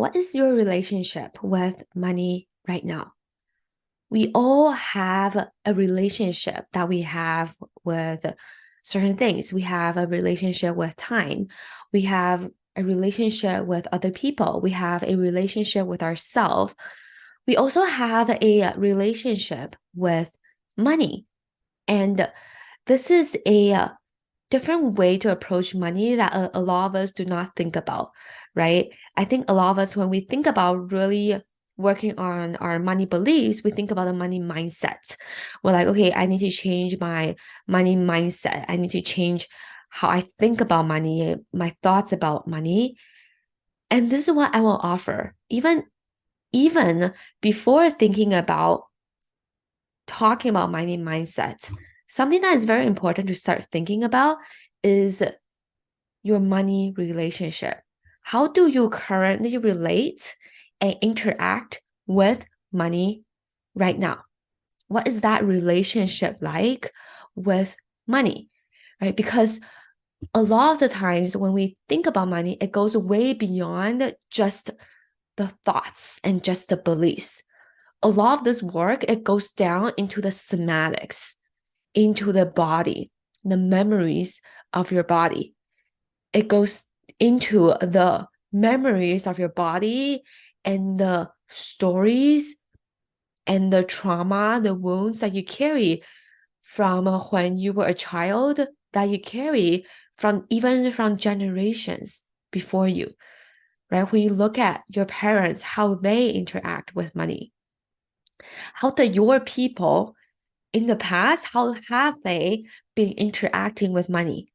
What is your relationship with money right now? We all have a relationship that we have with certain things. We have a relationship with time. We have a relationship with other people. We have a relationship with ourselves. We also have a relationship with money. And this is a different way to approach money that a lot of us do not think about, right? I think a lot of us, when we think about really working on our money beliefs, we think about the money mindset. We're like, okay, I need to change my money mindset. I need to change how I think about money, my thoughts about money. And this is what I will offer. Even before thinking about talking about money mindset, something that is very important to start thinking about is your money relationship. How do you currently relate and interact with money right now? What is that relationship like with money, right? Because a lot of the times when we think about money, it goes way beyond just the thoughts and just the beliefs. A lot of this work, it goes down into the somatics, into the body, the memories of your body. It goes into the memories of your body and the stories and the trauma, the wounds that you carry from when you were a child, that you carry from even from generations before you, right? When you look at your parents, how they interact with money, how the your people in the past, how have they been interacting with money?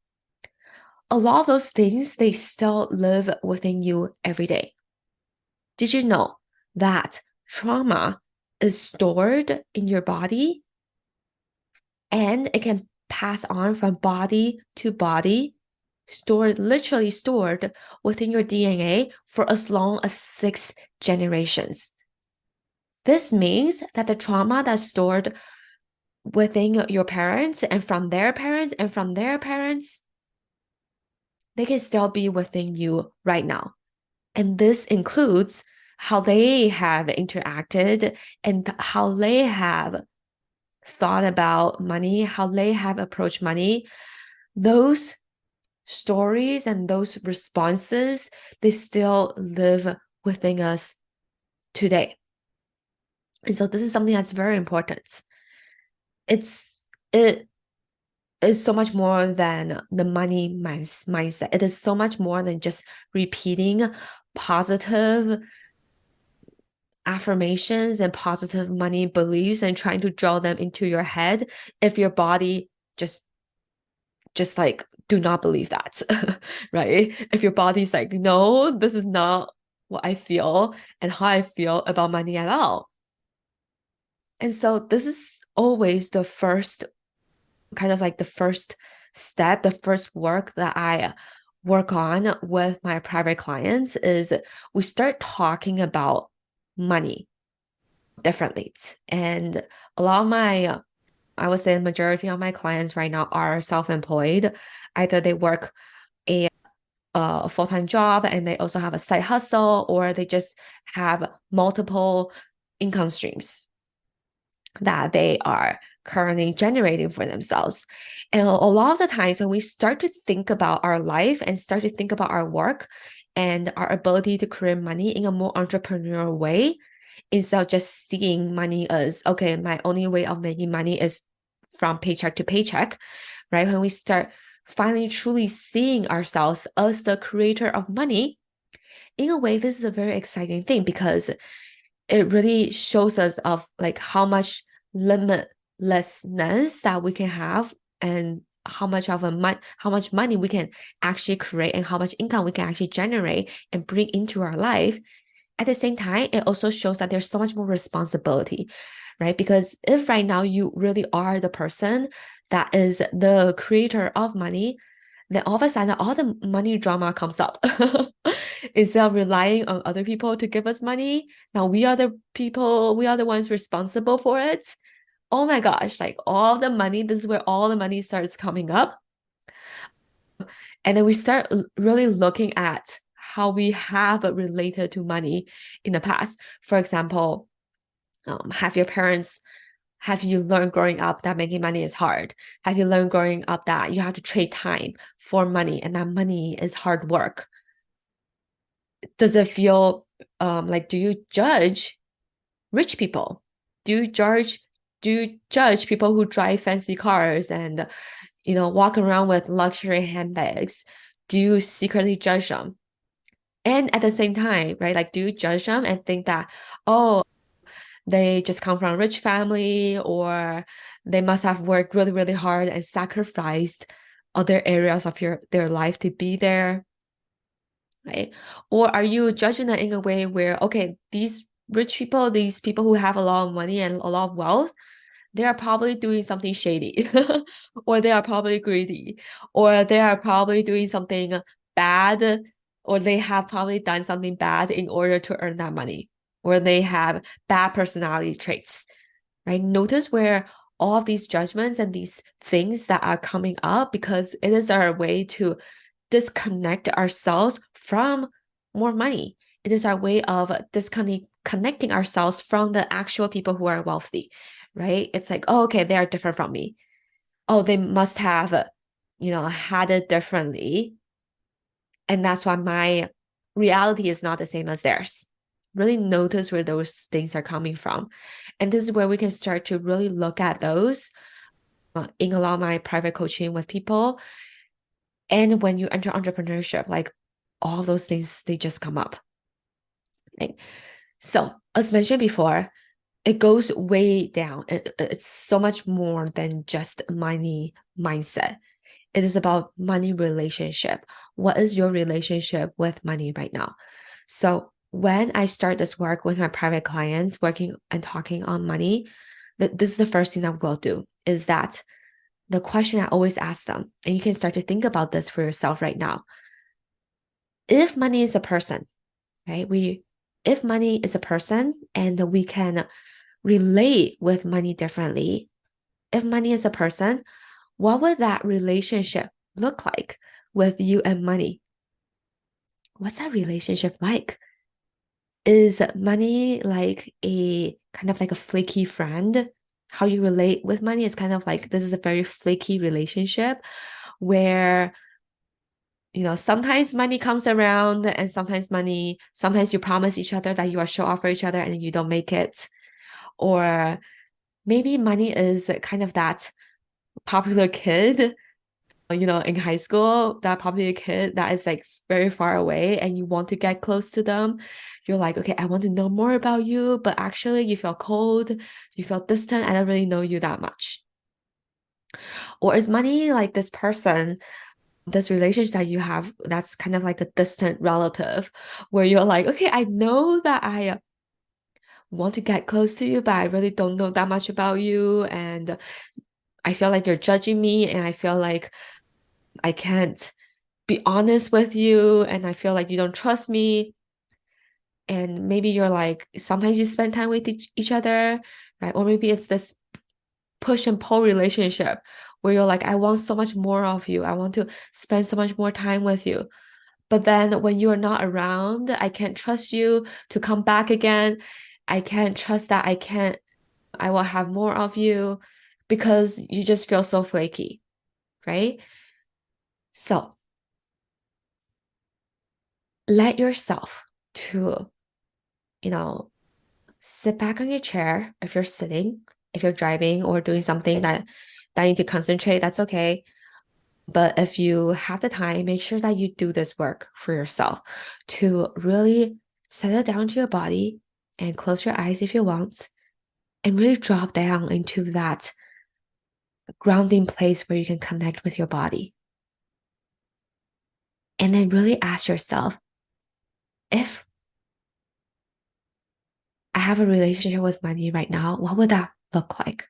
A lot of those things, they still live within you every day. Did you know that trauma is stored in your body and it can pass on from body to body, literally stored within your DNA for as long as 6 generations? This means that the trauma that's stored within your parents and from their parents and from their parents, they can still be within you right now. And this includes how they have interacted and how they have thought about money, how they have approached money. Those stories and those responses, they still live within us today. And so this is something that's very important. It is so much more than the money mindset. It is so much more than just repeating positive affirmations and positive money beliefs and trying to draw them into your head if your body just like do not believe that. Right? If your body's like, no, this is not what I feel and how I feel about money at all. And so this is always the first kind of like the first step, the first work that I work on with my private clients is we start talking about money differently. And a lot of my, I would say the majority of my clients right now are self-employed. Either they work a full-time job and they also have a side hustle, or they just have multiple income streams that they are currently generating for themselves. And a lot of the times when we start to think about our life and start to think about our work and our ability to create money in a more entrepreneurial way, instead of just seeing money as, okay, my only way of making money is from paycheck to paycheck, right? When we start finally truly seeing ourselves as the creator of money, in a way, this is a very exciting thing because it really shows us of like how much limitlessness that we can have and how much how much money we can actually create and how much income we can actually generate and bring into our life. At the same time, it also shows that there's so much more responsibility, right? Because if right now you really are the person that is the creator of money, then all of a sudden all the money drama comes up. Instead of relying on other people to give us money, now we are the people, we are the ones responsible for it. Oh my gosh, like all the money, this is where all the money starts coming up. And then we start really looking at how we have related to money in the past. For example, have you learned growing up that making money is hard? Have you learned growing up that you have to trade time for money and that money is hard work? Does it feel like, do you judge rich people? Do you judge people who drive fancy cars and walk around with luxury handbags? Do you secretly judge them? And at the same time, right, like, do you judge them and think that, oh, they just come from a rich family, or they must have worked really, really hard and sacrificed other areas of their life to be there, right? Or are you judging them in a way where, okay, these rich people, these people who have a lot of money and a lot of wealth, they are probably doing something shady, or they are probably greedy, or they are probably doing something bad, or they have probably done something bad in order to earn that money, or they have bad personality traits, right? Notice where all of these judgments and these things that are coming up, because it is our way to disconnect ourselves from more money. It is our way of connecting ourselves from the actual people who are wealthy, right? It's like, oh, okay, they are different from me. Oh, they must have, had it differently. And that's why my reality is not the same as theirs. Really notice where those things are coming from. And this is where we can start to really look at those in a lot of my private coaching with people. And when you enter entrepreneurship, like, all those things, they just come up. Right? So, as mentioned before, it goes way down. It's so much more than just money mindset. It is about money relationship. What is your relationship with money right now? So when I start this work with my private clients, working and talking on money, this is the first thing that we'll do, is that the question I always ask them, and you can start to think about this for yourself right now. If money is a person, right? If money is a person and we can relate with money differently, if money is a person, what would that relationship look like with you and money? What's that relationship like? Is money like a kind of like a flaky friend? How you relate with money is kind of like, this is a very flaky relationship where, sometimes money comes around and sometimes you promise each other that you are show off for each other and you don't make it. Or maybe money is kind of that popular kid, in high school, that popular kid that is like very far away and you want to get close to them. You're like, okay, I want to know more about you, but actually you feel cold, you feel distant, I don't really know you that much. Or is money like this person, this relationship that you have, that's kind of like a distant relative where you're like, okay, I know that I want to get close to you, but I really don't know that much about you. And I feel like you're judging me, and I feel like I can't be honest with you, and I feel like you don't trust me. And maybe you're like, sometimes you spend time with each other, right? Or maybe it's this push and pull relationship where you're like, I want so much more of you. I want to spend so much more time with you. But then when you are not around, I can't trust you to come back again. I can't trust that I will have more of you, because you just feel so flaky, right? So let yourself to, sit back on your chair. If you're sitting, if you're driving or doing something that you need to concentrate, that's okay. But if you have the time, make sure that you do this work for yourself to really settle down to your body and close your eyes if you want, and really drop down into that grounding place where you can connect with your body. And then really ask yourself, if I have a relationship with money right now, what would that look like?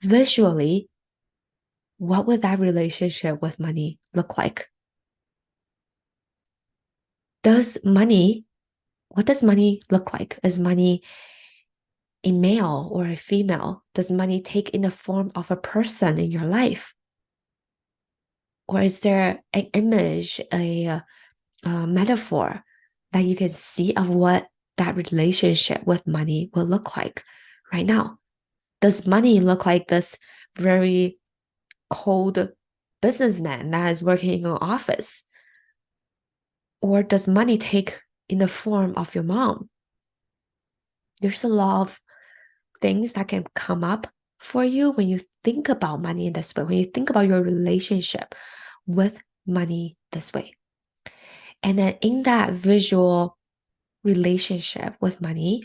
Visually, what would that relationship with money look like? What does money look like? Is money a male or a female? Does money take in the form of a person in your life? Or is there an image, a metaphor that you can see of what that relationship with money will look like right now. Does money look like this very cold businessman that is working in an office? Or does money take in the form of your mom? There's a lot of things that can come up for you when you think about money in this way, when you think about your relationship with money this way. And then in that visual relationship with money,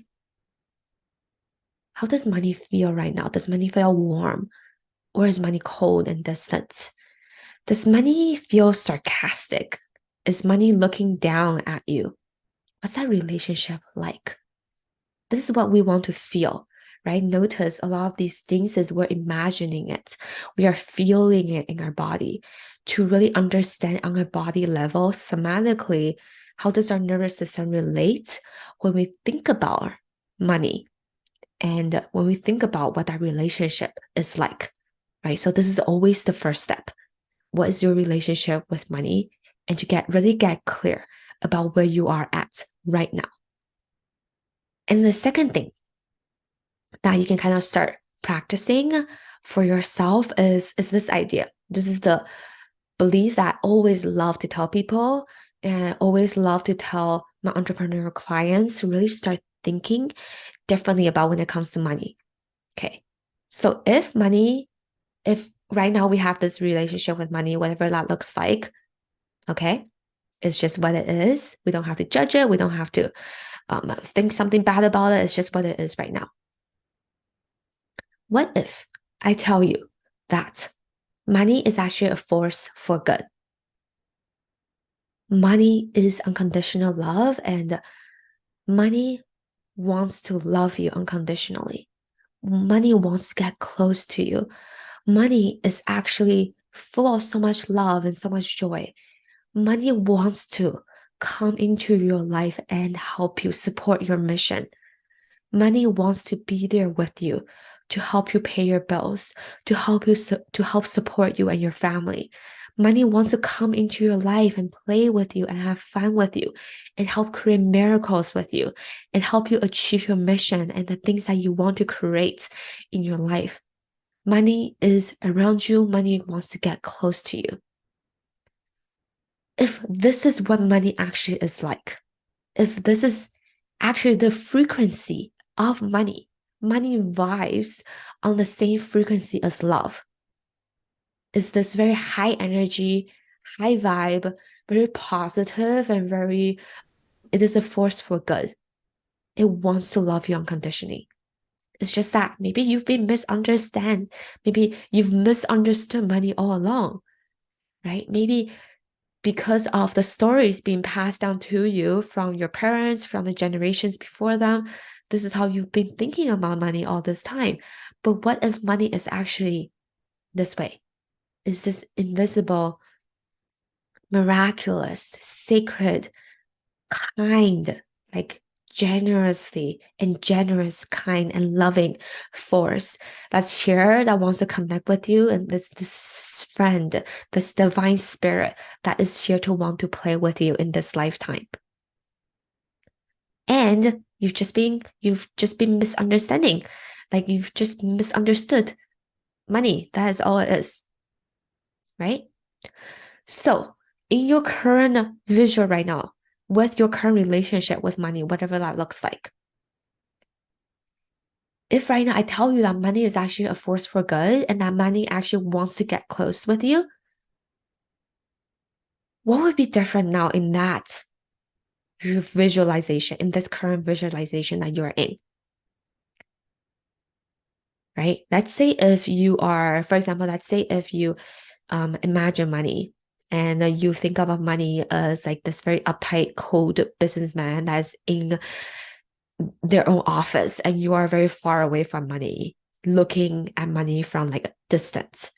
how does money feel right now? Does money feel warm? Or is money cold and distant? Does money feel sarcastic? Is money looking down at you? What's that relationship like? This is what we want to feel, right? Notice a lot of these things is we're imagining it. We are feeling it in our body to really understand on a body level, somatically, how does our nervous system relate when we think about money and when we think about what that relationship is like, right? So this is always the first step. What is your relationship with money? And to really get clear about where you are at right now. And the second thing that you can kind of start practicing for yourself is this idea. This is the belief that I always love to tell people and always love to tell my entrepreneurial clients to really start thinking differently about when it comes to money. Okay. So if right now we have this relationship with money, whatever that looks like, okay, it's just what it is. We don't have to judge it. We don't have to think something bad about it. It's just what it is right now. What if I tell you that money is actually a force for good? Money is unconditional love, and money wants to love you unconditionally. Money wants to get close to you. Money is actually full of so much love and so much joy. Money wants to come into your life and help you support your mission. Money wants to be there with you to help you pay your bills, to help support you and your family. Money wants to come into your life and play with you and have fun with you and help create miracles with you and help you achieve your mission and the things that you want to create in your life. Money is around you. Money wants to get close to you. If this is what money actually is like, if this is actually the frequency of money, money vibes on the same frequency as love. Is this very high energy, high vibe, very positive, and it is a force for good. It wants to love you unconditionally. It's just that maybe you've been misunderstood. Maybe you've misunderstood money all along, right? Maybe because of the stories being passed down to you from your parents, from the generations before them, this is how you've been thinking about money all this time. But what if money is actually this way? Is this invisible, miraculous, sacred, kind, like generously and generous, kind and loving force that's here, that wants to connect with you, and this friend, this divine spirit that is here to want to play with you in this lifetime. And you've just been misunderstanding, like you've just misunderstood money. That is all it is, right? So in your current visual right now, with your current relationship with money, whatever that looks like, if right now I tell you that money is actually a force for good and that money actually wants to get close with you, what would be different now in that visualization, in this current visualization that you're in? Right? Let's say if you are, for example, let's say if you imagine money and you think about money as like this very uptight, cold businessman that's in their own office and you are very far away from money, looking at money from like a distance.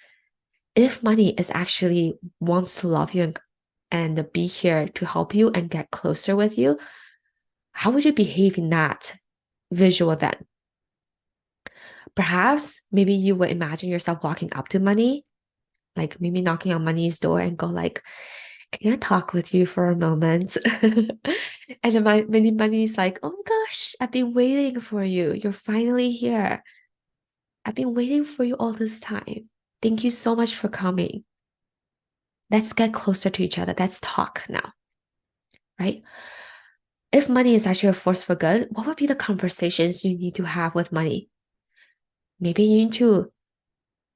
If money is actually wants to love you and be here to help you and get closer with you, how would you behave in that visual then? Perhaps maybe you would imagine yourself walking up to money, like maybe knocking on money's door and go like, can I talk with you for a moment? And then money's like, oh my gosh, I've been waiting for you. You're finally here. I've been waiting for you all this time. Thank you so much for coming. Let's get closer to each other. Let's talk now, right? If money is actually a force for good, what would be the conversations you need to have with money? Maybe you need to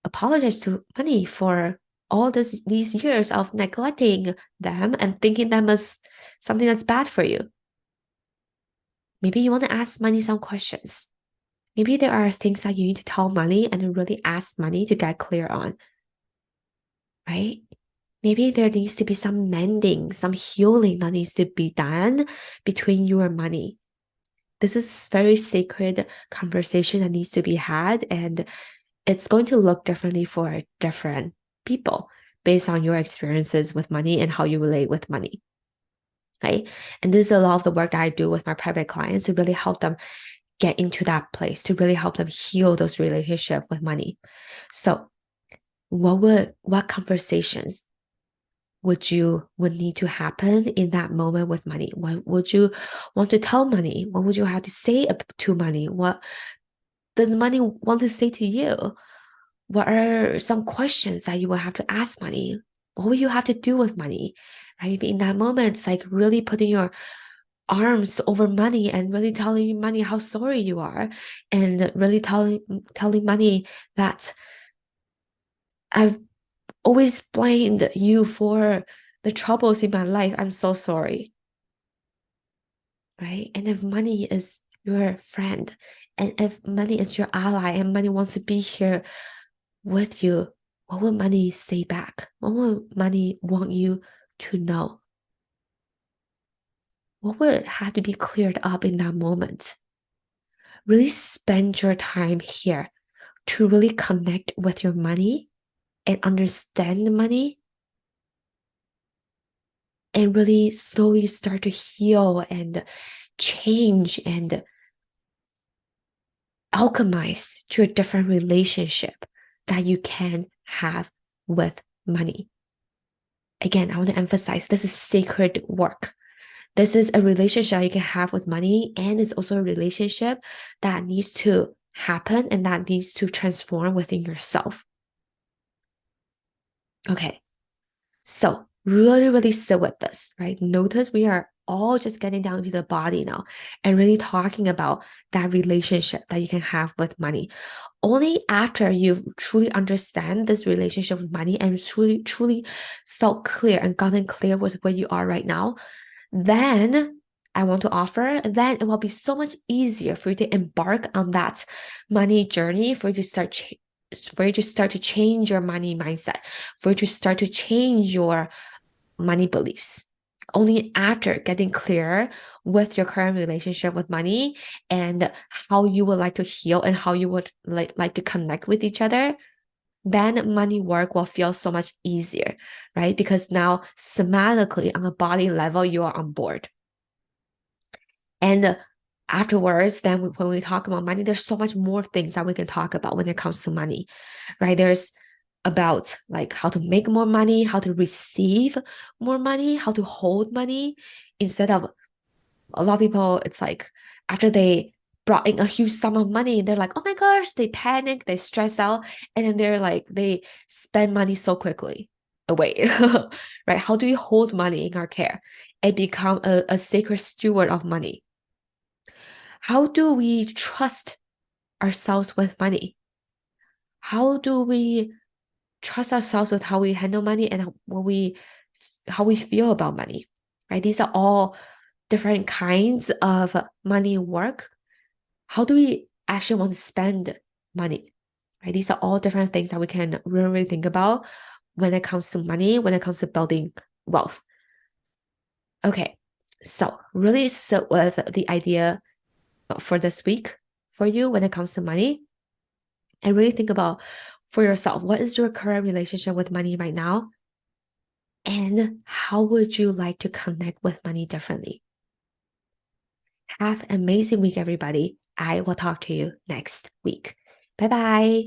apologize to money for all these years of neglecting them and thinking them as something that's bad for you. Maybe you want to ask money some questions. Maybe there are things that you need to tell money and really ask money to get clear on, right? Maybe there needs to be some mending, some healing that needs to be done between you and money. This is very sacred conversation that needs to be had, and it's going to look differently for different people based on your experiences with money and how you relate with money. Okay. And this is a lot of the work that I do with my private clients to really help them get into that place, to really help them heal those relationships with money. So what conversations would need to happen in that moment with money? What would you want to tell money? What would you have to say to money? What does money want to say to you? What are some questions that you will have to ask money? What will you have to do with money? Right? Maybe in that moment, it's like really putting your arms over money and really telling money how sorry you are, and really telling money that I've always blamed you for the troubles in my life. I'm so sorry. Right? And if money is your friend, and if money is your ally, and money wants to be here with you, what will money say back? What will money want you to know? What would have to be cleared up in that moment? Really spend your time here to really connect with your money and understand the money, and really slowly start to heal and change and alchemize to a different relationship that you can have with money. Again, I want to emphasize this is sacred work. This is a relationship you can have with money, and it's also a relationship that needs to happen and that needs to transform within yourself. Okay, so really, really sit with this, right? Notice we are all just getting down to the body now and really talking about that relationship that you can have with money. Only after you've truly understand this relationship with money and truly felt clear and gotten clear with where you are right now, then I want to offer, then it will be so much easier for you to embark on that money journey, for you to start to change your money mindset, for you to start to change your money beliefs. Only after getting clear with your current relationship with money and how you would like to heal and how you would like to connect with each other, then money work will feel so much easier, right? Because now somatically on a body level, you are on board. And afterwards, then when we talk about money, there's so much more things that we can talk about when it comes to money, right? There's about like how to make more money, how to receive more money, how to hold money instead of a lot of people, it's like after they brought in a huge sum of money, they're like, oh my gosh, they panic, they stress out, and then they're like, they spend money so quickly away, right? How do we hold money in our care and become a sacred steward of money? How do we trust ourselves with money? How do we trust ourselves with how we handle money and how we feel about money, right? These are all different kinds of money work. How do we actually want to spend money, right? These are all different things that we can really think about when it comes to money, when it comes to building wealth. Okay, so really sit with the idea for this week for you when it comes to money, and really think about for yourself, what is your current relationship with money right now? And how would you like to connect with money differently? Have an amazing week, everybody. I will talk to you next week. Bye bye.